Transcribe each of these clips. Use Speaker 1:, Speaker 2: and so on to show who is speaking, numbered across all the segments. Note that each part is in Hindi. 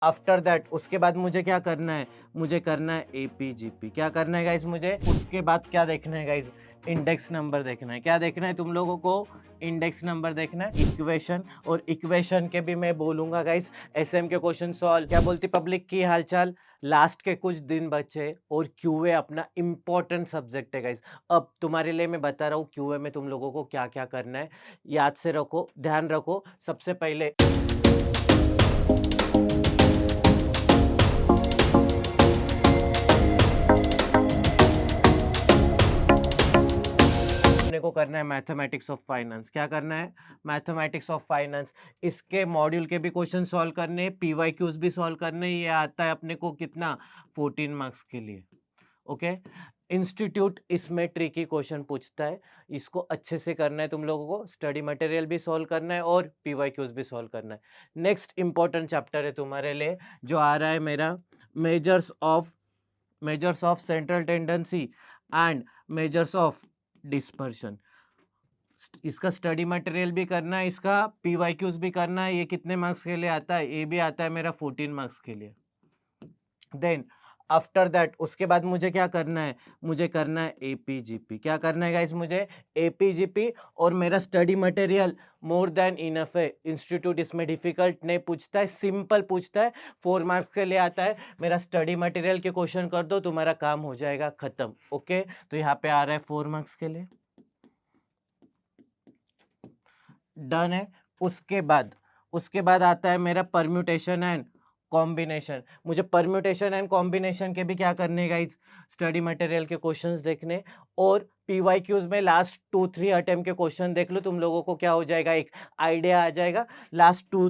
Speaker 1: आफ्टर दैट उसके बाद मुझे क्या करना है, मुझे करना है एपीजीपी। क्या करना है गाइज मुझे? उसके बाद क्या देखना है गाइज? इंडेक्स नंबर देखना है। क्या देखना है तुम लोगों को? इंडेक्स नंबर देखना है, इक्वेशन, और इक्वेशन के भी मैं बोलूंगा गाइज एसएम के क्वेश्चन सॉल्व। क्या बोलती पब्लिक की हालचाल? लास्ट के कुछ दिन बचे और क्यूए अपना इंपॉर्टेंट सब्जेक्ट है गाइज। अब तुम्हारे लिए मैं बता रहा हूँ क्यूए में तुम लोगों को क्या क्या करना है, याद से रखो, ध्यान रखो। सबसे पहले अपने को करना है मैथमेटिक्स ऑफ फाइनेंस। क्या करना है? Mathematics of finance. इसके मॉड्यूल के भी क्वेश्चन सॉल्व करने, पीवाईक्यूज भी सॉल्व करने। ये आता है अपने को कितना? 14 मार्क्स के लिए। ओके। इंस्टीट्यूट इसमें ट्रिकी क्वेश्चन पूछता है, इसको अच्छे से करना है तुम लोगों को। स्टडी मटेरियल भी सॉल्व करना है और पीवाईक्यूज भी सॉल्व करना है। नेक्स्ट इंपॉर्टेंट चैप्टर है तुम्हारे लिए जो आ रहा है मेरा, measures of central tendency and measures of dispersion. इसका स्टडी मटेरियल भी करना है, इसका पीवाईक्यूज भी करना है। ये कितने मार्क्स के लिए आता है? ये भी आता है मेरा 14 मार्क्स के लिए। देन आफ्टर दैट उसके बाद मुझे क्या करना है? मुझे करना है एपीजीपी। क्या करना है गाइस मुझे? एपीजीपी। और मेरा study material more than enough है। इंस्टीट्यूट इसमें डिफिकल्ट नहीं पूछता है, सिंपल पूछता है। 4 मार्क्स के लिए आता है। मेरा स्टडी मटेरियल के क्वेश्चन कर दो, तुम्हारा काम हो जाएगा खत्म। ओके, तो यहाँ पे आ रहा है 4 मार्क्स के लिए। डन है। उसके बाद आता है मेरा परम्यूटेशन एंड कॉम्बिनेशन। मुझे परम्यूटेशन एंड कॉम्बिनेशन के भी क्या करने गाइस? स्टडी मटेरियल के क्वेश्चंस देखने, और पीवाईक्यूज में लास्ट 2-3 अटेम्प्ट के क्वेश्चन देख लो, तुम लोगों को क्या हो जाएगा? एक आइडिया आ जाएगा। लास्ट 2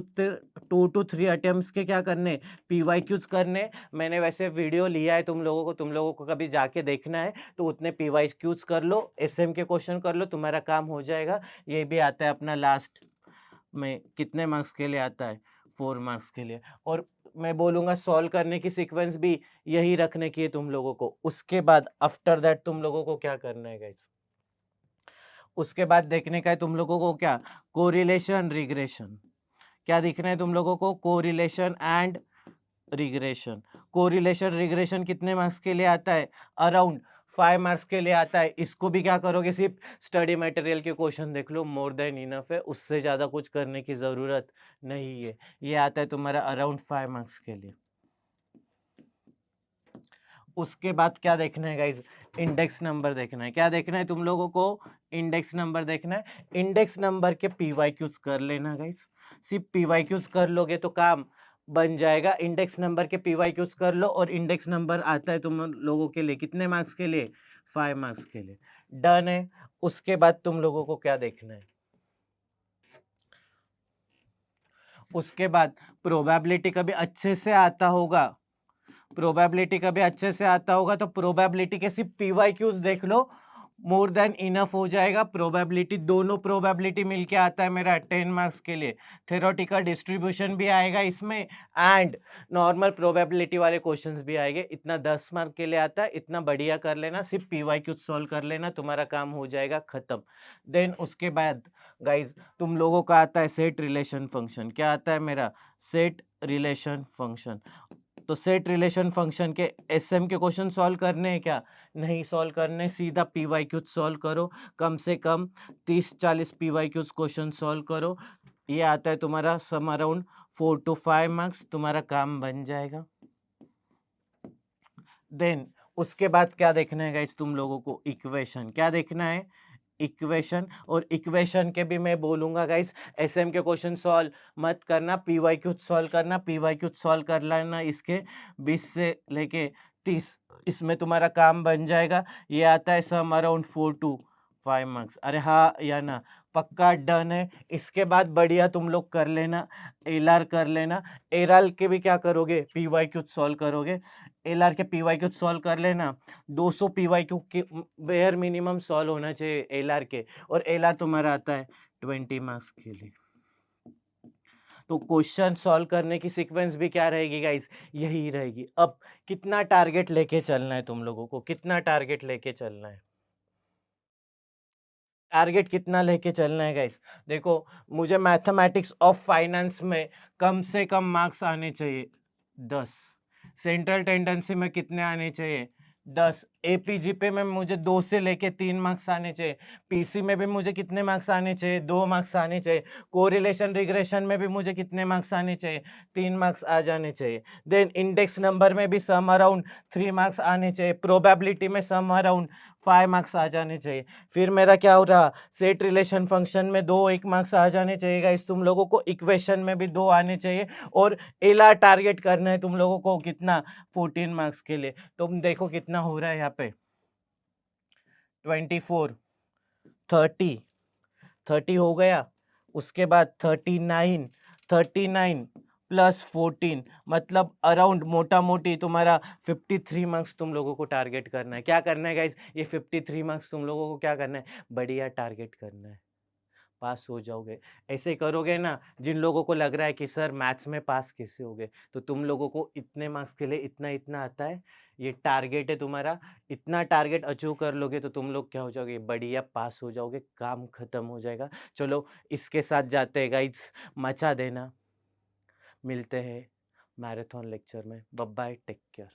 Speaker 1: to 3 अटेम्प्ट्स के क्या करने? पीवाईक्यूज करने। मैंने वैसे वीडियो लिया है तुम लोगों को कभी जाके देखना है तो उतने पीवाईक्यूज कर लो, एसएम के क्वेश्चन कर लो, तुम्हारा काम हो जाएगा। ये भी आता है अपना लास्ट में कितने मार्क्स के लिए आता है? 4 मार्क्स के लिए। और मैं बोलूँगा सॉल्व करने की सीक्वेंस भी यही रखने की है तुम लोगों को। उसके बाद आफ्टर दैट तुम लोगों को क्या करना है गाइस? उसके बाद देखने का है तुम लोगों को क्या? Correlation regression. क्या देखना है तुम लोगों को? Correlation and regression. Correlation regression कितने मार्क्स के लिए आता है? अराउंड 5 मार्क्स के लिए आता है। इसको भी क्या करोगे? सिर्फ स्टडी मटेरियल के क्वेश्चन देख लो, मोर देन इनफ है। उससे ज़्यादा कुछ करने की ज़रूरत नहीं है। ये आता है तुम्हारा अराउंड 5 मार्क्स के लिए। उसके बाद क्या देखना है गाइज? इंडेक्स नंबर देखना है। क्या देखना है तुम लोगों को? इंडेक्स नंबर देखना है। इंडेक्स नंबर के पीवाईक्यूज कर लेना गाइज। सिर्फ पीवाईक्यूज कर लोगे तो काम बन जाएगा। इंडेक्स नंबर के पीवाईक्यूज कर लो, और इंडेक्स नंबर आता है तुम लोगों के लिए कितने मार्क्स के लिए? 5 मार्क्स के लिए। डन है। उसके बाद तुम लोगों को क्या देखना है? उसके बाद प्रोबेबिलिटी कभी अच्छे से आता होगा, प्रोबेबिलिटी कभी अच्छे से आता होगा तो प्रोबेबिलिटी के सिर्फ पीवाईक्यूज देख लो, मोर देन इनफ हो जाएगा। प्रोबेबिलिटी, दोनों प्रोबेबिलिटी मिलके आता है मेरा 10 मार्क्स के लिए। थ्योरेटिकल डिस्ट्रीब्यूशन भी आएगा इसमें, एंड नॉर्मल प्रोबेबिलिटी वाले क्वेश्चंस भी आएंगे। इतना 10 मार्क के लिए आता है। इतना बढ़िया कर लेना, सिर्फ पीवाईक्यूज सॉल्व कर लेना, तुम्हारा काम हो जाएगा खत्म। देन उसके बाद गाइज तुम लोगों का आता है सेट रिलेशन फंक्शन। क्या आता है मेरा? Set relation function. तो सेट रिलेशन फंक्शन के एसएम के क्वेश्चन सॉल्व करने हैं क्या? नहीं सॉल्व करने, सीधा पीवाईक्यूज सॉल्व करो। कम से कम 30-40 पीवाईक्यूज क्वेश्चन सॉल्व करो। ये आता है तुम्हारा सम अराउंड 4 to 5 मार्क्स, तुम्हारा काम बन जाएगा। देन उसके बाद क्या देखना है गाइस तुम लोगों को? इक्वेशन। क्या देखना है? इक्वेशन। और इक्वेशन के भी मैं बोलूंगा गाइस एसएम के क्वेश्चन सॉल्व मत करना, पीवाईक्यू सॉल्व करना। पीवाईक्यू सॉल्व कर लेना इसके 20 से लेके 30, इसमें तुम्हारा काम बन जाएगा। ये आता है सम अराउंड 4 to 5 मार्क्स। अरे हाँ या ना? पक्का डन है। इसके बाद बढ़िया तुम लोग कर लेना, एलआर कर लेना। एलआर के भी क्या करोगे? पीवाईक्यू सॉल्व करोगे। एलआर के पीवाईक्यू सॉल्व कर लेना। 200 पीवाईक्यू के बेयर मिनिमम सॉल्व होना चाहिए एलआर के, और एलआर तुम्हारा आता है 20 मार्क्स के लिए। तो क्वेश्चन सॉल्व करने की सीक्वेंस भी क्या रहेगी गाइस? यही रहेगी। अब कितना टारगेट लेके चलना है तुम लोगों को? कितना टारगेट लेके चलना है? टारगेट कितना लेके चलना है गाइस? देखो, मुझे मैथमेटिक्स ऑफ फाइनेंस में कम से कम मार्क्स आने चाहिए। 10। सेंट्रल टेंडेंसी में कितने आने चाहिए? 10। एपीजीपे में मुझे 2 से लेके 3 मार्क्स आने चाहिए। पीसी में भी मुझे कितने मार्क्स आने चाहिए? 2 मार्क्स आने चाहिए। कोरिलेशन रिग्रेशन में भी मुझे कितने मार्क्स आने चाहिए? 3 मार्क्स आ जाने चाहिए। देन इंडेक्स नंबर में भी सम अराउंड 3 मार्क्स आने चाहिए। प्रोबेबिलिटी में सम अराउंड 5 मार्क्स आ जाने चाहिए। फिर मेरा क्या हो रहा? सेट रिलेशन फंक्शन में 2 1 मार्क्स आ जाने चाहिए गाइस तुम लोगों को। इक्वेशन में भी 2 आने चाहिए और एलआर टारगेट करना है तुम लोगों को कितना? 14 मार्क्स के लिए। तुम देखो कितना हो रहा है यहाँ पे, 24, 30, 30 हो गया। उसके बाद 39, 39 प्लस 14 मतलब अराउंड मोटा मोटी तुम्हारा 53 मार्क्स तुम लोगों को टारगेट करना है। क्या करना है गाइस? ये 53 मार्क्स तुम लोगों को क्या करना है? बढ़िया टारगेट करना है, पास हो जाओगे। ऐसे करोगे ना, जिन लोगों को लग रहा है कि सर मैथ्स में पास कैसे होगे, तो तुम लोगों को इतने मार्क्स के लिए इतना इतना आता है, ये टारगेट है तुम्हारा। इतना टारगेट अचीव कर लोगे तो तुम लोग क्या हो जाओगे? बढ़िया पास हो जाओगे, काम खत्म हो जाएगा। चलो इसके साथ जाते हैं गाइज, मचा देना। मिलते हैं मैराथन लेक्चर में। Bye bye, take care.